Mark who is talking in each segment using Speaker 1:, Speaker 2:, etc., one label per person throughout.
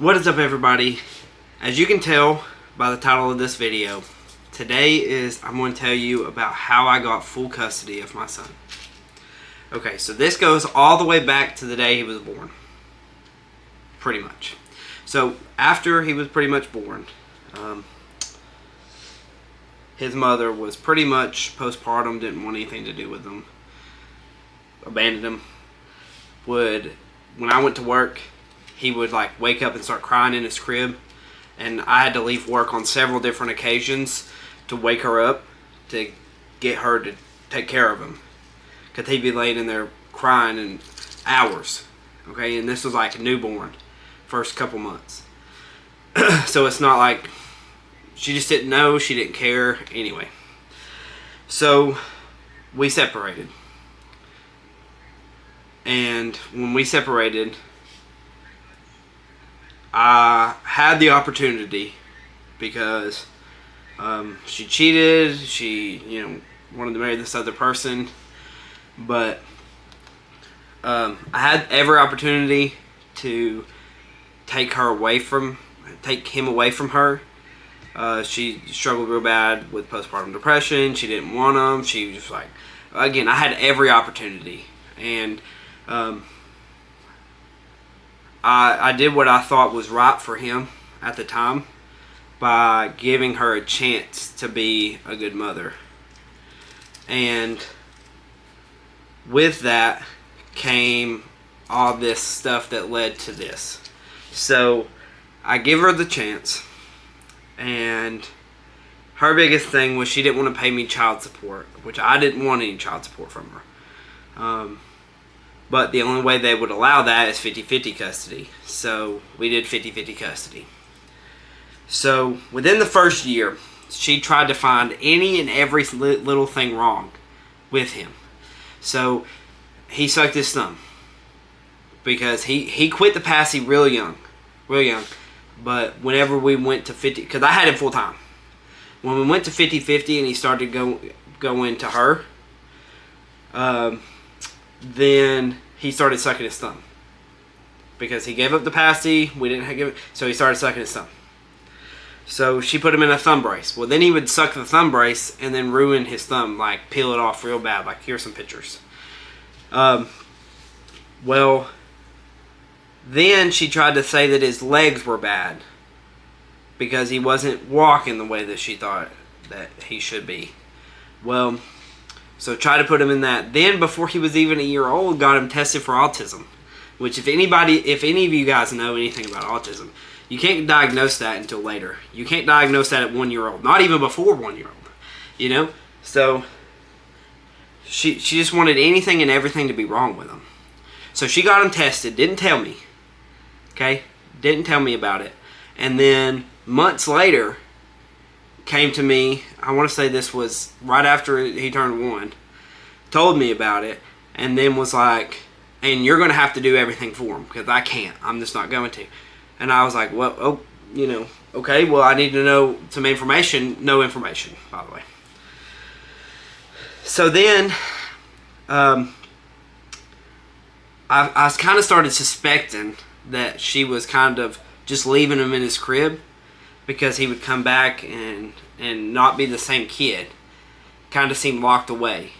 Speaker 1: What is up, everybody? As you can tell by the title of this video, I'm going to tell you about how I got full custody of my son. Okay, so this goes all the way back to the day he was born. Pretty much. So after he was pretty much born, his mother was pretty much postpartum, didn't want anything to do with him, abandoned him. When I went to work, he would like wake up and start crying in his crib, and I had to leave work on several different occasions to wake her up to get her to take care of him, because he'd be laying in there crying in hours. Okay, and this was like a newborn, first couple months. So it's not like she just didn't know, she didn't care. Anyway, so we separated, and when we separated, I had the opportunity because she cheated. She, wanted to marry this other person, but I had every opportunity to take him away from her. She struggled real bad with postpartum depression. She didn't want him. She was just like, again, I had every opportunity, and I did what I thought was right for him at the time by giving her a chance to be a good mother. And with that came all this stuff that led to this. So I give her the chance, and her biggest thing was she didn't want to pay me child support, which I didn't want any child support from her. But the only way they would allow that is 50-50 custody. So we did 50-50 custody. So within the first year, she tried to find any and every little thing wrong with him. So he sucked his thumb because he quit the passy real young. But whenever we went to 50, because I had him full time. When we went to 50-50 and he started going to her, then he started sucking his thumb because he gave up the passy. We didn't give it, so he started sucking his thumb. So she put him in a thumb brace. Well, then he would suck the thumb brace and then ruin his thumb, like peel it off real bad. Like, here's some pictures. Well, then she tried to say that his legs were bad because he wasn't walking the way that she thought that he should be. Well, so try to put him in that. Then before he was even a year old, got him tested for autism. Which if any of you guys know anything about autism, you can't diagnose that until later. You can't diagnose that at 1 year old. Not even before 1 year old. So she just wanted anything and everything to be wrong with him. So she got him tested, didn't tell me. Okay? Didn't tell me about it. And then months later came to me, I want to say this was right after he turned 1, told me about it, and then was like, and you're going to have to do everything for him because I can't. I'm just not going to. And I was like, well, okay, well, I need to know some information. No information, by the way. So then I kind of started suspecting that she was kind of just leaving him in his crib because he would come back and not be the same kid. Kind of seemed locked away.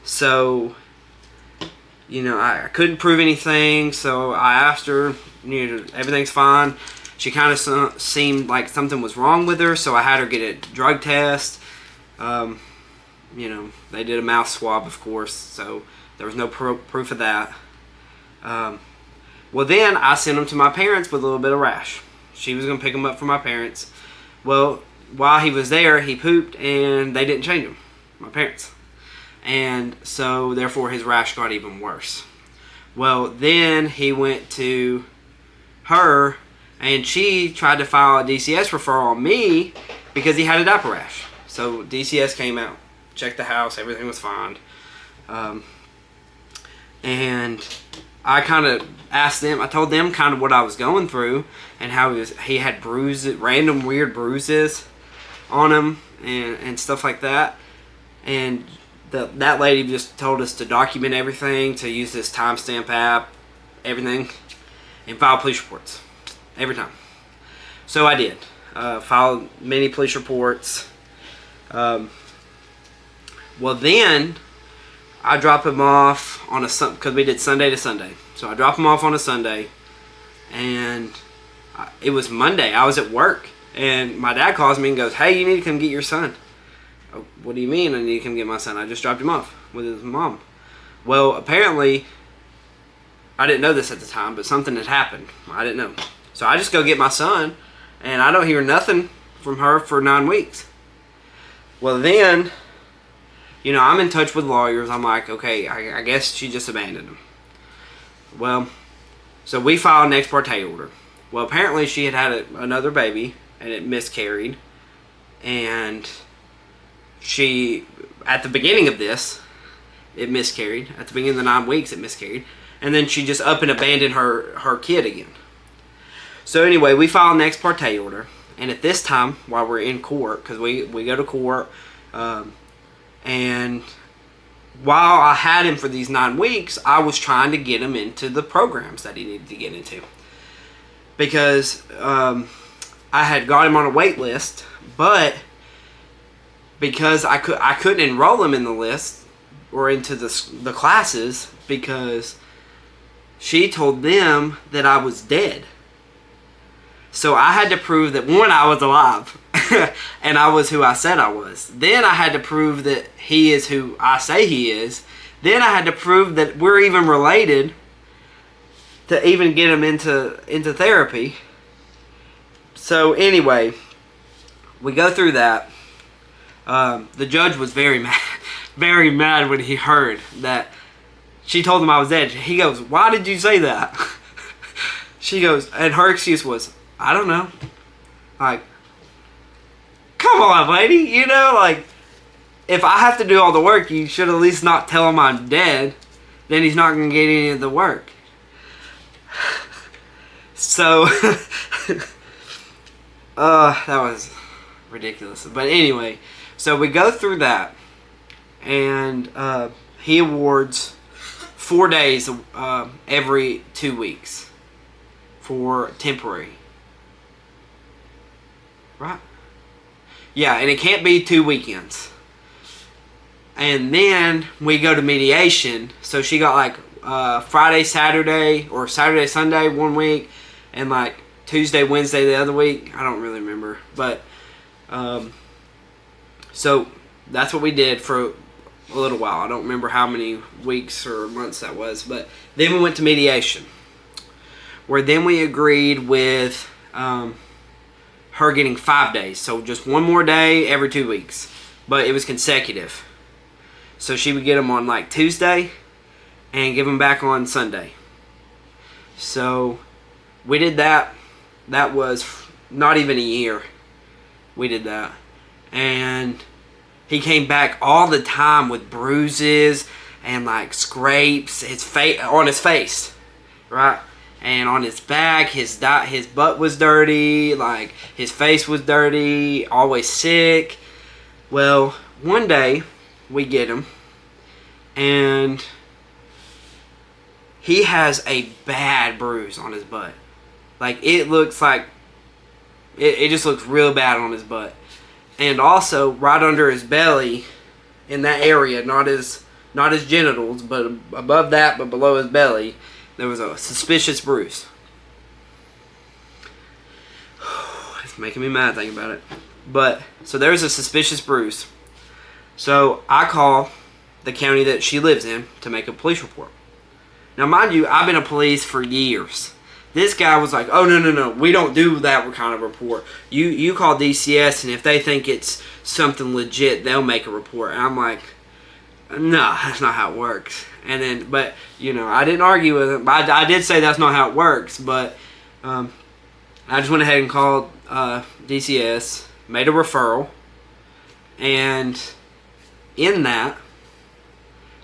Speaker 1: So, I couldn't prove anything, so I asked her, everything's fine. She kind of seemed like something was wrong with her, so I had her get a drug test. They did a mouth swab, of course, so there was no proof of that. Well, then I sent him to my parents with a little bit of rash. She was going to pick him up from my parents. Well, while he was there, he pooped, and they didn't change him, my parents. And so, therefore, his rash got even worse. Well, then he went to her, and she tried to file a DCS referral on me because he had a diaper rash. So, DCS came out, checked the house, everything was fine. And I kind of asked them, I told them kind of what I was going through and how he had bruises, random weird bruises on him and stuff like that. And that lady just told us to document everything, to use this timestamp app, everything. and file police reports every time. So I did. Filed many police reports. Well, then I drop him off on because we did Sunday to Sunday. So I drop him off on a Sunday, and it was Monday. I was at work, and my dad calls me and goes, "Hey, you need to come get your son." Oh, what do you mean I need to come get my son? I just dropped him off with his mom. Well, apparently, I didn't know this at the time, but something had happened. I didn't know. So I just go get my son, and I don't hear nothing from her for 9 weeks. Well, then, I'm in touch with lawyers. I'm like, okay, I guess she just abandoned him. Well, so we filed an ex parte order. Well, apparently she had another baby, and it miscarried. And she, at the beginning of this, it miscarried. At the beginning of the 9 weeks, it miscarried. And then she just up and abandoned her kid again. So anyway, we filed an ex parte order. And at this time, while we're in court, because we go to court, and while I had him for these 9 weeks, I was trying to get him into the programs that he needed to get into. Because I had got him on a wait list, but because I couldn't enroll him in the list or into the classes because she told them that I was dead. So I had to prove that, one, I was alive and I was who I said I was. Then I had to prove that he is who I say he is. Then I had to prove that we're even related to even get him into therapy. So anyway, we go through that. The judge was very mad when he heard that she told him I was dead. He goes, "Why did you say that?" She goes, and her excuse was, "I don't know." Like, come on, lady. Like, if I have to do all the work, you should at least not tell him I'm dead. Then he's not going to get any of the work. So, that was ridiculous. But anyway, so we go through that, and he awards 4 days every 2 weeks for temporary. Right? Yeah, and it can't be 2 weekends. And then we go to mediation. So she got like Friday, Saturday, or Saturday, Sunday 1 week, and like Tuesday, Wednesday the other week. I don't really remember. But, so that's what we did for a little while. I don't remember how many weeks or months that was. But then we went to mediation, where then we agreed with her getting 5 days. So just one more day every 2 weeks. But it was consecutive. So she would get them on like Tuesday and give them back on Sunday. So we did that. That was not even a year. We did that. And he came back all the time with bruises and like scrapes on his face. Right? And on his back, his butt was dirty, like his face was dirty, always sick. Well, one day we get him, and he has a bad bruise on his butt. Like it looks like it just looks real bad on his butt, and also right under his belly, in that area, not his genitals, but above that, but below his belly. There was a suspicious bruise. It's making me mad thinking about it. But, so there's a suspicious bruise. So, I call the county that she lives in to make a police report. Now, mind you, I've been a police for years. This guy was like, "Oh, no, we don't do that kind of report. You call DCS, and if they think it's something legit, they'll make a report." And I'm like, "No, that's not how it works." And then, but, I didn't argue with him. I did say that's not how it works, but I just went ahead and called DCS, made a referral, and in that,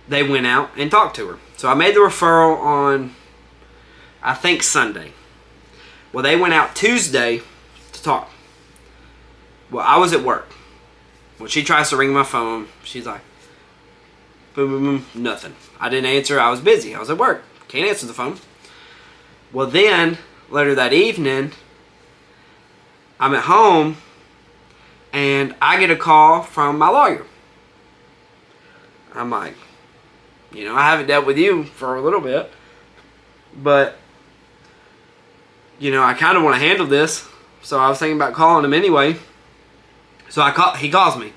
Speaker 1: they went out and talked to her. So I made the referral on, I think, Sunday. Well, they went out Tuesday to talk. Well, I was at work. When she tries to ring my phone, she's like, boom, boom, boom, nothing. I didn't answer. I was busy. I was at work. Can't answer the phone. Well, then, later that evening, I'm at home, and I get a call from my lawyer. I'm like, I haven't dealt with you for a little bit, but, I kind of want to handle this, so I was thinking about calling him anyway. So he calls me.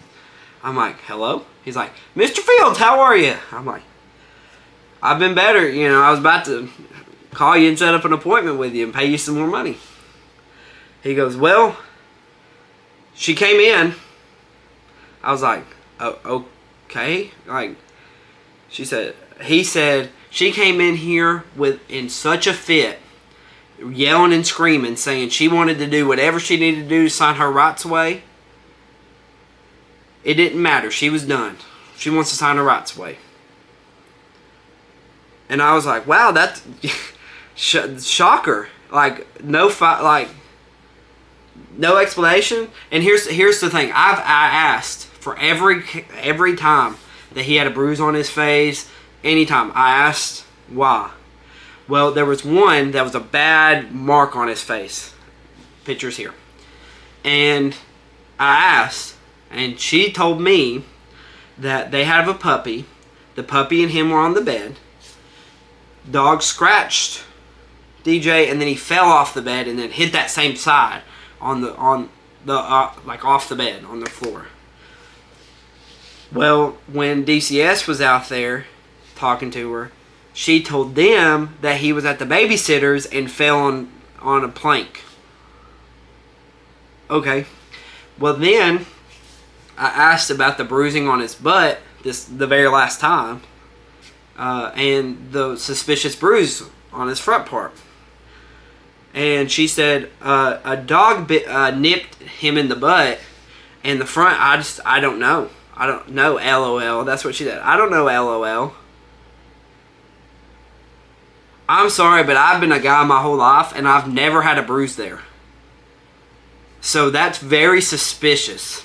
Speaker 1: I'm like, hello? He's like, Mr. Fields, how are you? I'm like, I've been better. I was about to call you and set up an appointment with you and pay you some more money. He goes, well, she came in. I was like, oh, okay. Like, he said, she came in here in such a fit, yelling and screaming, saying she wanted to do whatever she needed to do to sign her rights away. It didn't matter. She was done. She wants to sign her rights away. And I was like, wow, that's shocker. Like, no explanation. And here's the thing. I asked for every time that he had a bruise on his face, anytime, I asked why. Well, there was one that was a bad mark on his face. Pictures here. And I asked, and she told me that they have a puppy. The puppy and him were on the bed. Dog scratched DJ, and then he fell off the bed and then hit that same side on the like off the bed on the floor. Well, when DCS was out there talking to her, she told them that he was at the babysitter's and fell on a plank. Okay. Well, then I asked about the bruising on his butt the very last time, and the suspicious bruise on his front part. And she said a dog nipped him in the butt, and the front. I don't know. I don't know. LOL. That's what she said. I don't know. LOL. I'm sorry, but I've been a guy my whole life, and I've never had a bruise there. So that's very suspicious.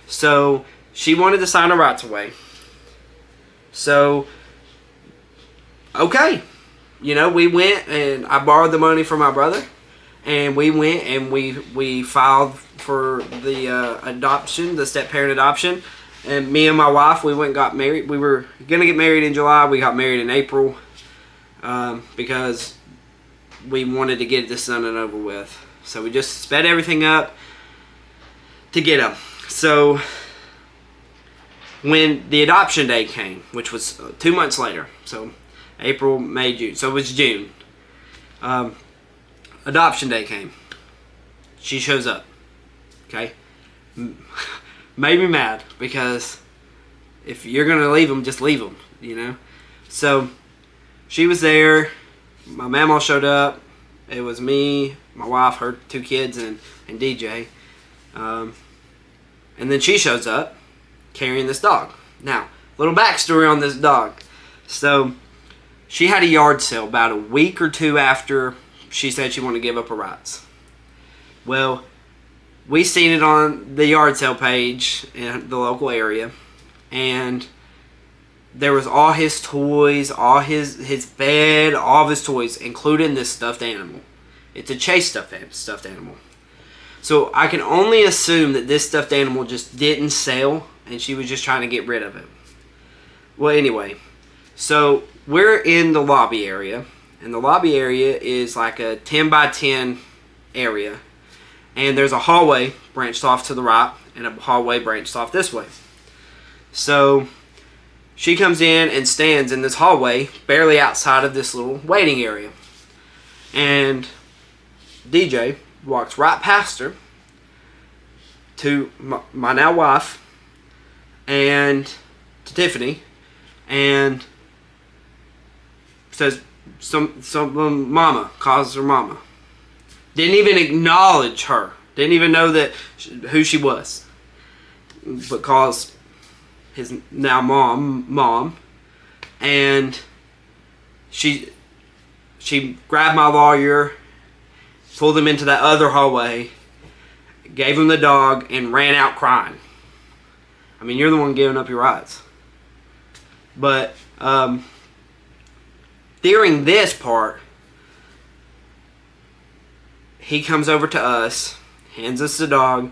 Speaker 1: So she wanted to sign her rights away. So, okay. We went, and I borrowed the money from my brother, and we went and we filed for the adoption, the step-parent adoption. And me and my wife, we went and got married. We were going to get married in July. We got married in April. Because we wanted to get this done and over with. So we just sped everything up to get him. So when the adoption day came, which was 2 months later, so April, May, June, so it was June, adoption day came. She shows up. Okay? Made me mad, because if you're going to leave them, just leave them, So she was there. My mama showed up. It was me, my wife, her 2 kids, and DJ. And then she shows up carrying this dog. Now, little backstory on this dog. So, she had a yard sale about a week or 2 after she said she wanted to give up her rights. Well, we seen it on the yard sale page in the local area, and there was all his toys, all his bed, all of his toys, including this stuffed animal. It's a Chase stuffed animal. So I can only assume that this stuffed animal just didn't sell, and she was just trying to get rid of it. Well, anyway, so we're in the lobby area, and the lobby area is like a 10 by 10 area, and there's a hallway branched off to the right, and a hallway branched off this way. So she comes in and stands in this hallway, barely outside of this little waiting area. And DJ walks right past her to my now wife and to Tiffany, and says some mama, calls her mama. Didn't even acknowledge her. Didn't even know who she was. But calls his now mom, and she grabbed my lawyer, pulled him into that other hallway, gave him the dog, and ran out crying. I mean, you're the one giving up your rights. But during this part, he comes over to us, hands us the dog,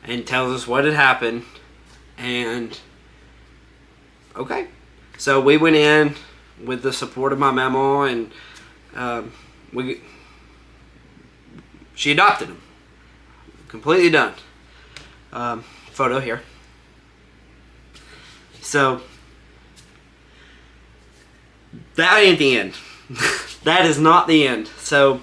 Speaker 1: and tells us what had happened. And okay, so we went in with the support of my mama, and she adopted him. Completely done. Photo here. So that ain't the end. That is not the end. So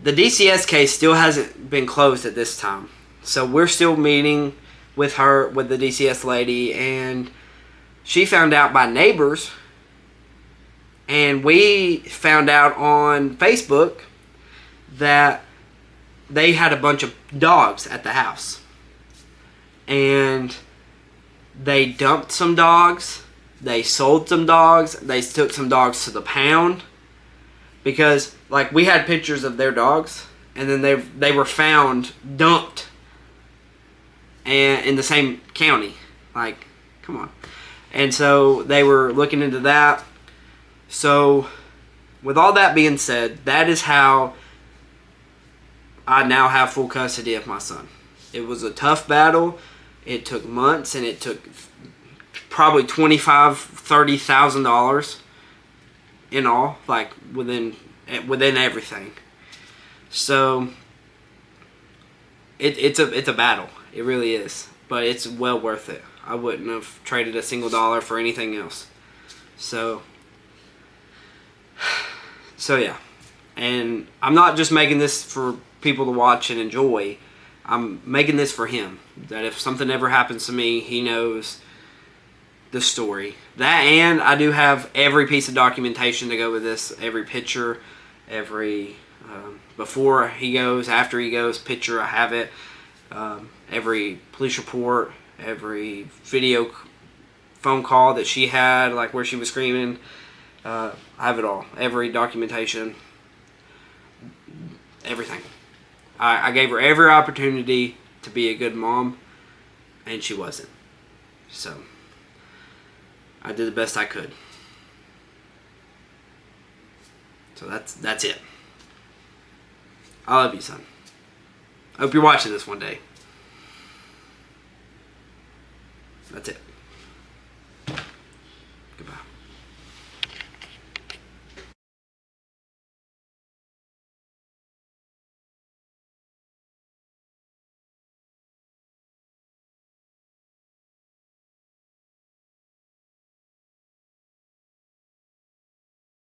Speaker 1: the DCS case still hasn't been closed at this time. So we're still meeting with her, with the DCS lady, and she found out by neighbors, and we found out on Facebook that they had a bunch of dogs at the house. And they dumped some dogs, they sold some dogs, they took some dogs to the pound. Because, like, we had pictures of their dogs, and then they were found dumped and in the same county. Like, come on. And so they were looking into that. So, with all that being said, that is how I now have full custody of my son. It was a tough battle. It took months, and it took probably $25,000-$30,000 in all, like within everything. So it's a battle. It really is, but it's well worth it. I wouldn't have traded a single dollar for anything else. So yeah, and I'm not just making this for people to watch and enjoy. I'm making this for him, that if something ever happens to me, he knows the story. That, and I do have every piece of documentation to go with this. Every picture, every before he goes, after he goes picture, I have it. Every police report, every video phone call that she had, like where she was screaming, I have it all. Every documentation, everything. I gave her every opportunity to be a good mom, and she wasn't. So I did the best I could. So that's it. I love you, son. I hope you're watching this one day. That's it.